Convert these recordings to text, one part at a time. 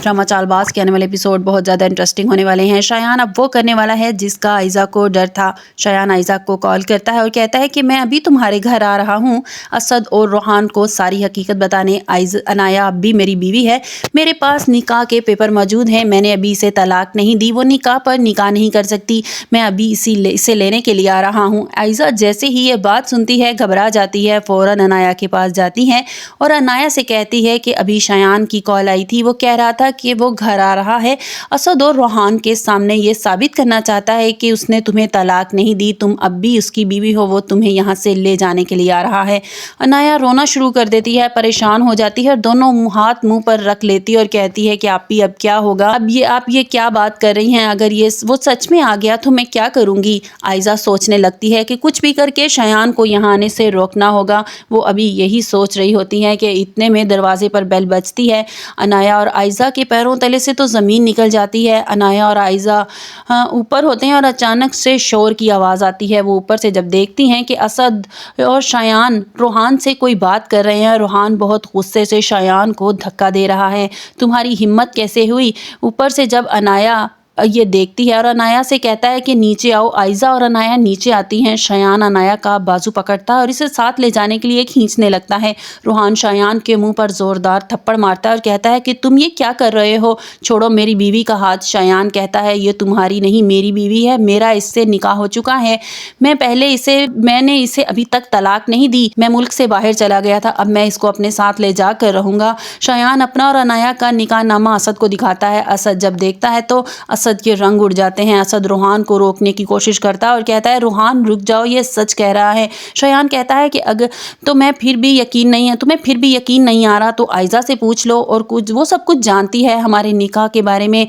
Drama Chaalbaaz के आने वाले एपिसोड बहुत ज़्यादा इंटरेस्टिंग होने वाले हैं। शायान अब वो करने वाला है जिसका आयज़ा को डर था। शायान आयज़ा को कॉल करता है और कहता है कि मैं अभी तुम्हारे घर आ रहा हूँ असद और रोहान को सारी हकीकत बताने। अनाया अब भी मेरी बीवी है, मेरे पास निकाह के पेपर मौजूद हैं, मैंने अभी इसे तलाक नहीं दी, वो निकाह पर निकाह नहीं कर सकती, मैं अभी इसे लेने के लिए आ रहा हूँ। आयज़ा जैसे ही ये बात सुनती है घबरा जाती है, फ़ौरन अनाया के पास जाती है और अनाया से कहती है कि अभी शायान की कॉल आई थी, वो कह रहा था कि वो घर आ रहा है, असद और रोहान के सामने ये साबित करना चाहता है कि उसने तुम्हें तलाक नहीं दी, तुम अब भी उसकी बीवी हो, वो तुम्हें यहाँ से ले जाने के लिए आ रहा है। अनाया रोना शुरू कर देती है, परेशान हो जाती है और दोनों हाथ मुंह पर रख लेती है और कहती है कि आप ही अब क्या होगा, आप ये क्या बात कर रही हैं, अगर ये वो सच में आ गया तो मैं क्या करूँगी। आयज़ा सोचने लगती है कि कुछ भी करके शायान को यहाँ आने से रोकना होगा। वो अभी यही सोच रही होती है कि इतने में दरवाजे पर बेल बजती है। अनाया और आयज़ा के पैरों तले से तो ज़मीन निकल जाती है। अनाया और आयज़ा ऊपर होते हैं और अचानक से शोर की आवाज़ आती है। वो ऊपर से जब देखती हैं कि असद और शायान रोहान से कोई बात कर रहे हैं। रोहान बहुत गुस्से से शायान को धक्का दे रहा है, तुम्हारी हिम्मत कैसे हुई। ऊपर से जब अनाया ये देखती है और अनाया से कहता है कि नीचे आओ। आयज़ा और अनाया नीचे आती हैं। शायान अनाया का बाजू पकड़ता है और इसे साथ ले जाने के लिए खींचने लगता है। रोहान शायान के मुंह पर ज़ोरदार थप्पड़ मारता है और कहता है कि तुम ये क्या कर रहे हो, छोड़ो मेरी बीवी का हाथ। शायान कहता है ये तुम्हारी नहीं मेरी बीवी है, मेरा इससे निकाह हो चुका है, मैंने इसे अभी तक तलाक नहीं दी, मैं मुल्क से बाहर चला गया था, अब मैं इसको अपने साथ ले जा कर रहूँगा। शायान अपना और अनाया का निकाह नामा असद को दिखाता है। असद जब देखता है तो असद के रंग उड़ जाते हैं। असद रोहान को रोकने की कोशिश करता है और कहता है रोहान रुक जाओ, ये सच कह रहा है। शायान कहता है कि अगर तुम्हें फिर भी यकीन नहीं आ रहा तो आयज़ा से पूछ लो, और वो सब कुछ जानती है हमारे निकाह के बारे में,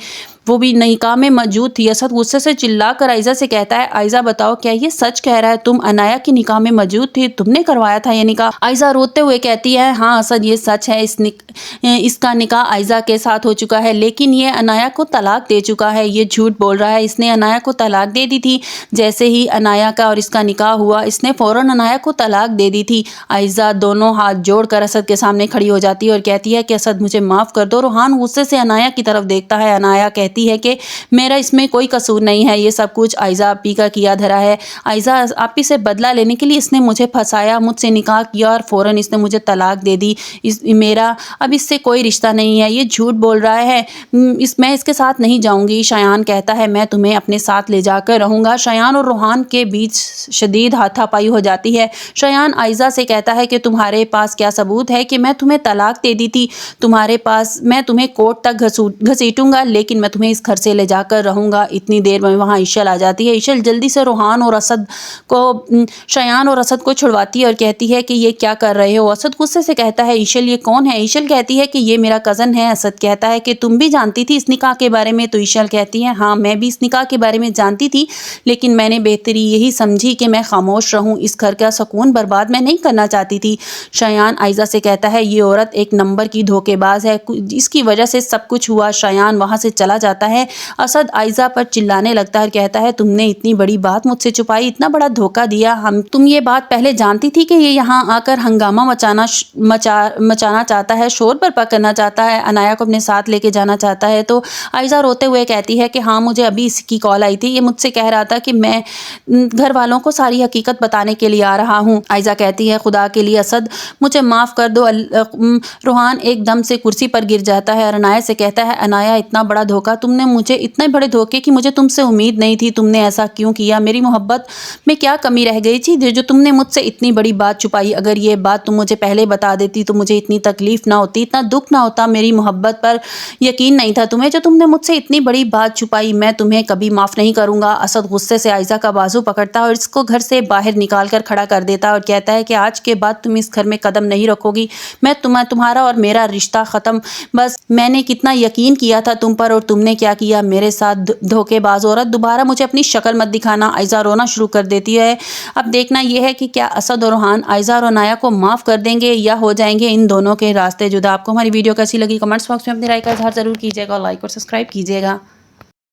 वो भी निकाह में मौजूद थी। असद गुस्से से चिल्लाकर आयज़ा से कहता है आयज़ा बताओ क्या ये सच कह रहा है, तुम अनाया की निकाह में मौजूद थी, तुमने करवाया था ये निकाह। आयज़ा रोते हुए कहती है हाँ असद ये सच है, इसका निकाह आयज़ा के साथ हो चुका है, लेकिन ये अनाया को तलाक दे चुका है, ये झूठ बोल रहा है, इसने अनाया को तलाक दे दी थी। जैसे ही अनाया का और इसका निकाह हुआ इसने फ़ौरन अनाया को तलाक दे दी थी। आयज़ा दोनों हाथ जोड़कर असद के सामने खड़ी हो जाती है और कहती है कि असद मुझे माफ़ कर दो। रोहान गुस्से से अनाया की तरफ देखता है। अनाया कहती है कि मेरा इसमें कोई कसूर नहीं है, ये सब कुछ आयज़ा आपी का किया धरा है। आयज़ा आपी से बदला लेने के लिए इसने मुझे फंसाया, मुझसे निकाह किया और फ़ौरन इसने मुझे तलाक दे दी, मेरा अब इससे कोई रिश्ता नहीं है, ये झूठ बोल रहा है, मैं इसके साथ नहीं जाऊंगी। शायान कहता है मैं तुम्हें अपने साथ ले जाकर रहूँगा। शायान और रोहान के बीच शदीद हाथापाई हो जाती है। शायान आयज़ा से कहता है कि तुम्हारे पास क्या सबूत है कि मैं तुम्हें तलाक दे दी थी, मैं तुम्हें कोर्ट तक घसीटूंगा, लेकिन मैं तुम्हें इस घर से ले जाकर रहूँगा। इतनी देर में वहाँ ईशल आ जाती है। ईशल जल्दी से रोहान और असद को, शायान और असद को छुड़वाती है और कहती है कि ये क्या कर रहे हो। असद गुस्से से कहता है ईशल ये कौन है। ईशल कहती है कि ये मेरा कज़न है। असद कहता है कि तुम भी जानती थी इस निकाह के बारे में। तो ईशल कहती है हाँ मैं भी इस निकाह के बारे में जानती थी, लेकिन मैंने बेहतरी यही समझी कि मैं खामोश रहूँ, इस घर का सुकून बर्बाद मैं नहीं करना चाहती थी। शायान आयज़ा से कहता है ये औरत एक नंबर की धोखेबाज है, इसकी वजह से सब कुछ हुआ। शायान वहाँ से चला जाता है। असद आयज़ा पर चिल्लाने लगता है और कहता है तुमने इतनी बड़ी बात मुझसे छुपाई, इतना बड़ा धोखा दिया, तुम ये बात पहले जानती थी कि ये यहाँ आकर हंगामा मचाना चाहता है, शोर बर्पा करना चाहता है, अनाया को अपने साथ लेके जाना चाहता है। तो आयज़ा रोते हुए कहती है कि हाँ मुझे अभी इसकी कॉल आई थी, ये मुझसे कह रहा था कि मैं घर वालों को सारी हकीकत बताने के लिए आ रहा हूँ। आयज़ा कहती है खुदा के लिए असद मुझे माफ़ कर दो। रोहान एकदम से कुर्सी पर गिर जाता है और अनाया से कहता है अनाया इतना बड़ा धोखा, तुमने मुझे इतने बड़े धोखे की मुझे तुमसे उम्मीद नहीं थी, तुमने ऐसा क्यों किया, मेरी मोहब्बत में क्या कमी रह गई थी जो तुमने मुझसे इतनी बड़ी बात छुपाई, अगर ये बात तुम मुझे पहले बता देती तो मुझे इतनी तकलीफ ना होती, इतना दुख ना होता, मेरी मोहब्बत पर यकीन नहीं था तुम्हें, जो तुमने मुझसे इतनी बड़ी बात छुपाई, मैं तुम्हें कभी माफ़ नहीं करूँगा। असद गुस्से से आयज़ा का बाजू पकड़ता है और इसको घर से बाहर निकाल कर खड़ा कर देता है और कहता है कि आज के बाद तुम इस घर में कदम नहीं रखोगी, मैं तुम्हारा और मेरा रिश्ता ख़त्म, बस मैंने कितना यकीन किया था तुम पर और तुमने क्या किया मेरे साथ, धोखेबाज औरत, दोबारा मुझे अपनी शक्ल मत दिखाना। आयज़ा रोना शुरू कर देती है। अब देखना यह है कि क्या असद और रोहान आयज़ा और अनाया को माफ़ कर देंगे या हो जाएंगे इन दोनों के रास्ते जुदा। आपको हमारी वीडियो कैसी लगी कमेंट्स बॉक्स में अपनी राय का इजहार ज़रूर कीजिएगा और लाइक और सब्सक्राइब कीजिएगा।